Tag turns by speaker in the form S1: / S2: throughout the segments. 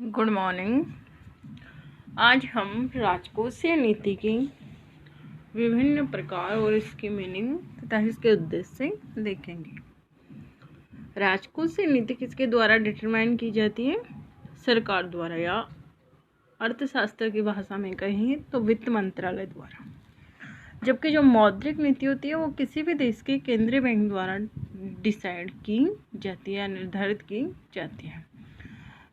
S1: Good morning. आज हम राजकोषीय नीति की विभिन्न प्रकार और इसकी मीनिंग तथा इसके उद्देश्य देखेंगे। राजकोषीय नीति किसके द्वारा डिटरमाइन की जाती है? सरकार द्वारा, या अर्थशास्त्र की भाषा में कहें तो वित्त मंत्रालय द्वारा। जबकि जो मौद्रिक नीति होती है वो किसी भी देश के केंद्रीय बैंक द्वारा डिसाइड की जाती है या निर्धारित की जाती है।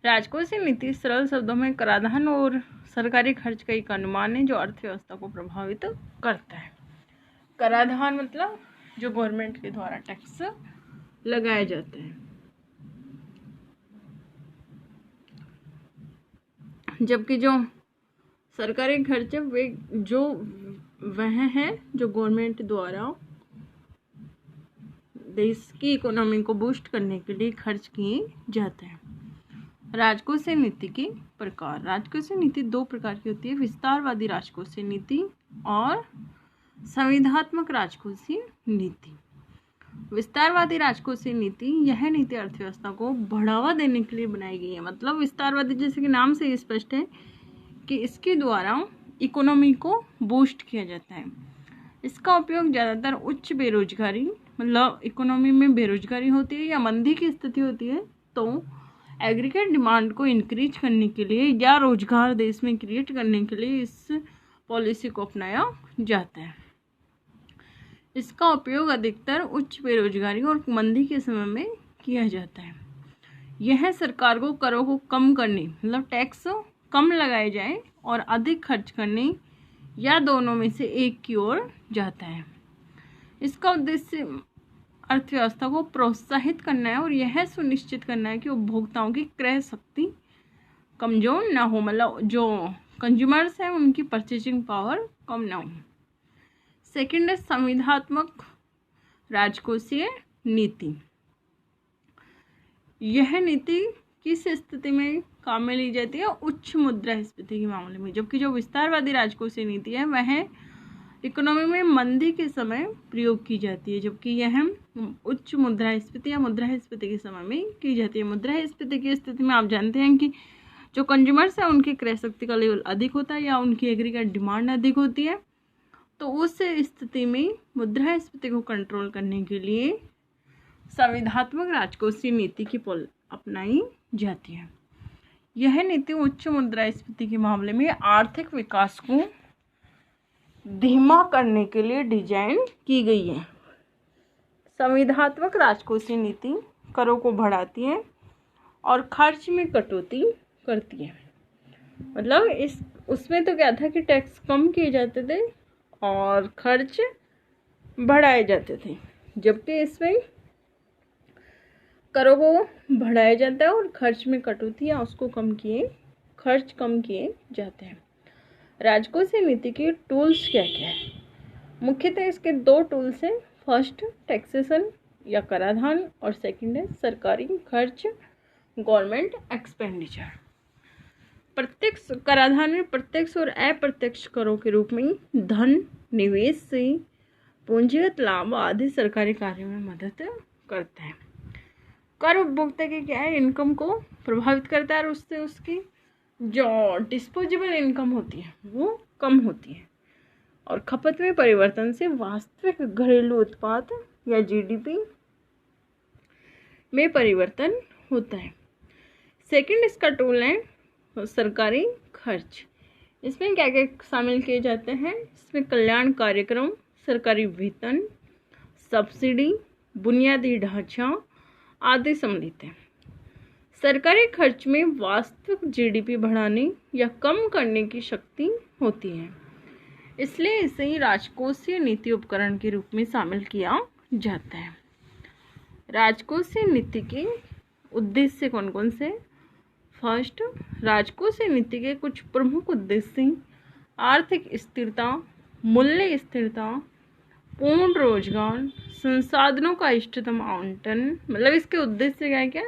S1: राजकोषीय नीति सरल शब्दों में कराधान और सरकारी खर्च का एक अनुमान है जो अर्थव्यवस्था को प्रभावित करता है। कराधान मतलब जो गवर्नमेंट के द्वारा टैक्स लगाया जाता है, जबकि जो सरकारी खर्च है वे वह है जो गवर्नमेंट द्वारा देश की इकोनॉमी को बूस्ट करने के लिए खर्च किए जाते हैं। राजकोषीय नीति के प्रकार। राजकोषीय नीति दो प्रकार की होती है, विस्तारवादी राजकोषीय नीति और संविधात्मक राजकोषीय नीति। विस्तारवादी राजकोषीय नीति यह नीति अर्थव्यवस्था को बढ़ावा देने के लिए बनाई गई है। मतलब विस्तारवादी जैसे कि नाम से स्पष्ट है कि इसके द्वारा इकोनॉमी को बूस्ट किया जाता है। इसका उपयोग ज़्यादातर उच्च बेरोजगारी, मतलब इकोनॉमी में बेरोजगारी होती है या मंदी की स्थिति होती है तो एग्रीगेट डिमांड को इंक्रीज करने के लिए या रोजगार देश में क्रिएट करने के लिए इस पॉलिसी को अपनाया जाता है। इसका उपयोग अधिकतर उच्च बेरोजगारी और मंदी के समय में किया जाता है। यह सरकार को करों को कम करने, मतलब टैक्स कम लगाए जाए और अधिक खर्च करने या दोनों में से एक की ओर जाता है। इसका उद्देश्य अर्थव्यवस्था को प्रोत्साहित करना है और यह सुनिश्चित करना है कि उपभोक्ताओं की क्रय शक्ति कमजोर ना हो, मतलब जो कंज्यूमर्स हैं उनकी परचेजिंग पावर कम ना हो। सेकंड है संविधात्मक राजकोषीय नीति। यह नीति किस स्थिति में काम में ली जाती है? उच्च मुद्रास्फीति के मामले में। जबकि जो विस्तारवादी राजकोषीय नीति है वह इकोनॉमी में मंदी के समय प्रयोग की जाती है, जबकि यह उच्च मुद्रास्फीति या मुद्रास्फीति के समय में की जाती है। मुद्रास्फीति की स्थिति में आप जानते हैं कि जो कंज्यूमर्स है उनकी क्रय शक्ति का लेवल अधिक होता है या उनकी एग्रीगेट डिमांड अधिक होती है, तो उस स्थिति में मुद्रास्फीति को कंट्रोल करने के लिए संविधात्मक राजकोषीय नीति की अपनाई जाती है। यह नीति उच्च मुद्रास्फीति के मामले में आर्थिक विकास को धीमा करने के लिए डिजाइन की गई है। संविधात्मक राजकोषीय नीति करों को बढ़ाती है और खर्च में कटौती करती है। मतलब उसमें तो क्या था कि टैक्स कम किए जाते थे और खर्च बढ़ाए जाते थे, जबकि इसमें करों को बढ़ाया जाता है और खर्च में कटौती या उसको खर्च कम किए जाते हैं। राजकोषीय नीति के टूल्स क्या क्या है? मुख्यतः इसके दो टूल्स हैं। फर्स्ट टैक्सेशन या कराधान और सेकंड है सरकारी खर्च, गवर्नमेंट एक्सपेंडिचर। प्रत्यक्ष कराधान में प्रत्यक्ष और अप्रत्यक्ष करों के रूप में धन, निवेश से पूंजीगत लाभ आदि सरकारी कार्यों में मदद करता है। कर उपभोक्ता की क्या है? इनकम को प्रभावित करता है और उससे उसकी जो डिस्पोजेबल इनकम होती है वो कम होती है और खपत में परिवर्तन से वास्तविक घरेलू उत्पाद या जीडीपी में परिवर्तन होता है। सेकंड इसका टूल है सरकारी खर्च। इसमें क्या क्या शामिल किए जाते हैं? इसमें कल्याण कार्यक्रम, सरकारी वेतन, सब्सिडी, बुनियादी ढांचा आदि सम्मिलित है। सरकारी खर्च में वास्तविक जीडीपी बढ़ाने या कम करने की शक्ति होती है, इसलिए इसे राजकोषीय नीति उपकरण के रूप में शामिल किया जाता है। राजकोषीय नीति के उद्देश्य कौन कौन से? फर्स्ट, राजकोषीय नीति के कुछ प्रमुख उद्देश्य आर्थिक स्थिरता, मूल्य स्थिरता, पूर्ण रोजगार, संसाधनों का इष्टतम आवंटन। मतलब इसके उद्देश्य क्या क्या?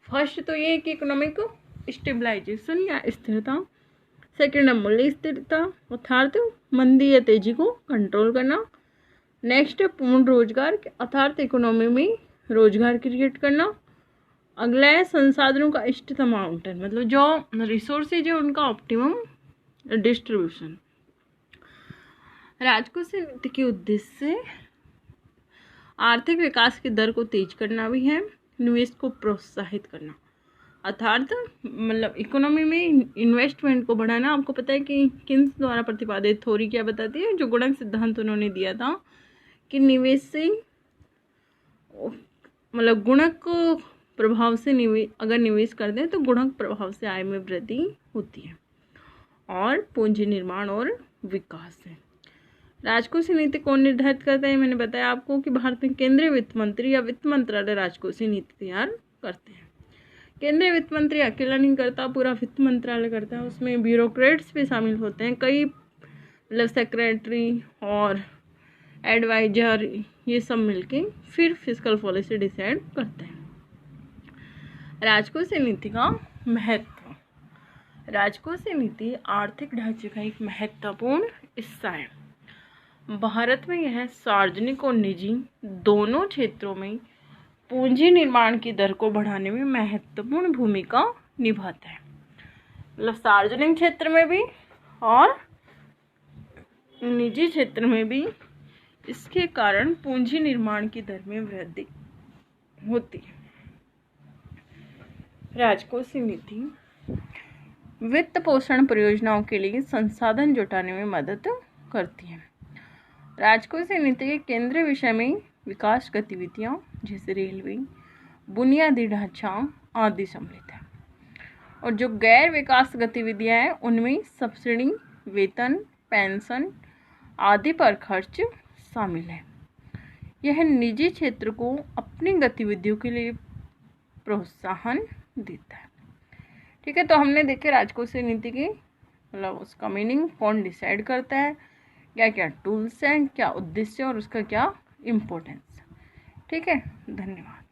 S1: फर्स्ट तो ये है कि इकोनॉमिक स्टेबलाइजेशन या स्थिरता, सेकेंड है मूल्य स्थिरता अर्थात मंदी या तेजी को कंट्रोल करना, नेक्स्ट है पूर्ण रोजगार अर्थात इकोनॉमी में रोजगार क्रिएट करना, अगला है संसाधनों का इष्टतम आवंटन, मतलब जो रिसोर्सेज है उनका ऑप्टिमम डिस्ट्रीब्यूशन। राजकोषीय नीति के उद्देश्य आर्थिक विकास की दर को तेज करना भी है, निवेश को प्रोत्साहित करना, अर्थात मतलब इकोनॉमी में इन्वेस्टमेंट को बढ़ाना। आपको पता है कि किन्स द्वारा प्रतिपादित थ्योरी क्या बताती है, जो गुणक सिद्धांत उन्होंने दिया था कि निवेश से मतलब गुणक प्रभाव से अगर निवेश करते हैं तो गुणक प्रभाव से आय में वृद्धि होती है और पूंजी निर्माण और विकास है। राजकोषीय नीति कौन निर्धारित करता है? मैंने बताया आपको कि भारत में केंद्रीय वित्त मंत्री या वित्त मंत्रालय राजकोषीय नीति तैयार करते हैं। केंद्रीय वित्त मंत्री अकेला नहीं करता, पूरा वित्त मंत्रालय करता है। उसमें ब्यूरोक्रेट्स भी शामिल होते हैं, कई मतलब सेक्रेटरी और एडवाइजर, ये सब मिलके फिर फिस्कल पॉलिसी डिसाइड करते हैं। राजकोषीय नीति का महत्व। राजकोषीय नीति आर्थिक ढांचे का एक महत्वपूर्ण हिस्सा है। भारत में यह सार्वजनिक और निजी दोनों क्षेत्रों में पूंजी निर्माण की दर को बढ़ाने में महत्वपूर्ण भूमिका निभाता है, मतलब सार्वजनिक क्षेत्र में भी और निजी क्षेत्र में भी। इसके कारण पूंजी निर्माण की दर में वृद्धि होती है। राजकोषीय नीति वित्त पोषण परियोजनाओं के लिए संसाधन जुटाने में मदद करती है। राजकोषीय नीति के केंद्रीय विषय में विकास गतिविधियां जैसे रेलवे, बुनियादी ढांचा आदि सम्मिलित है, और जो गैर विकास गतिविधियां हैं उनमें सब्सिडी, वेतन, पेंशन आदि पर खर्च शामिल है। यह निजी क्षेत्र को अपनी गतिविधियों के लिए प्रोत्साहन देता है। ठीक है, तो हमने देखे राजकोषीय नीति की मतलब उसका मीनिंग, कौन डिसाइड करता है, क्या क्या टूल्स हैं, क्या उद्देश्य और उसका क्या इम्पोर्टेंस। ठीक है, धन्यवाद।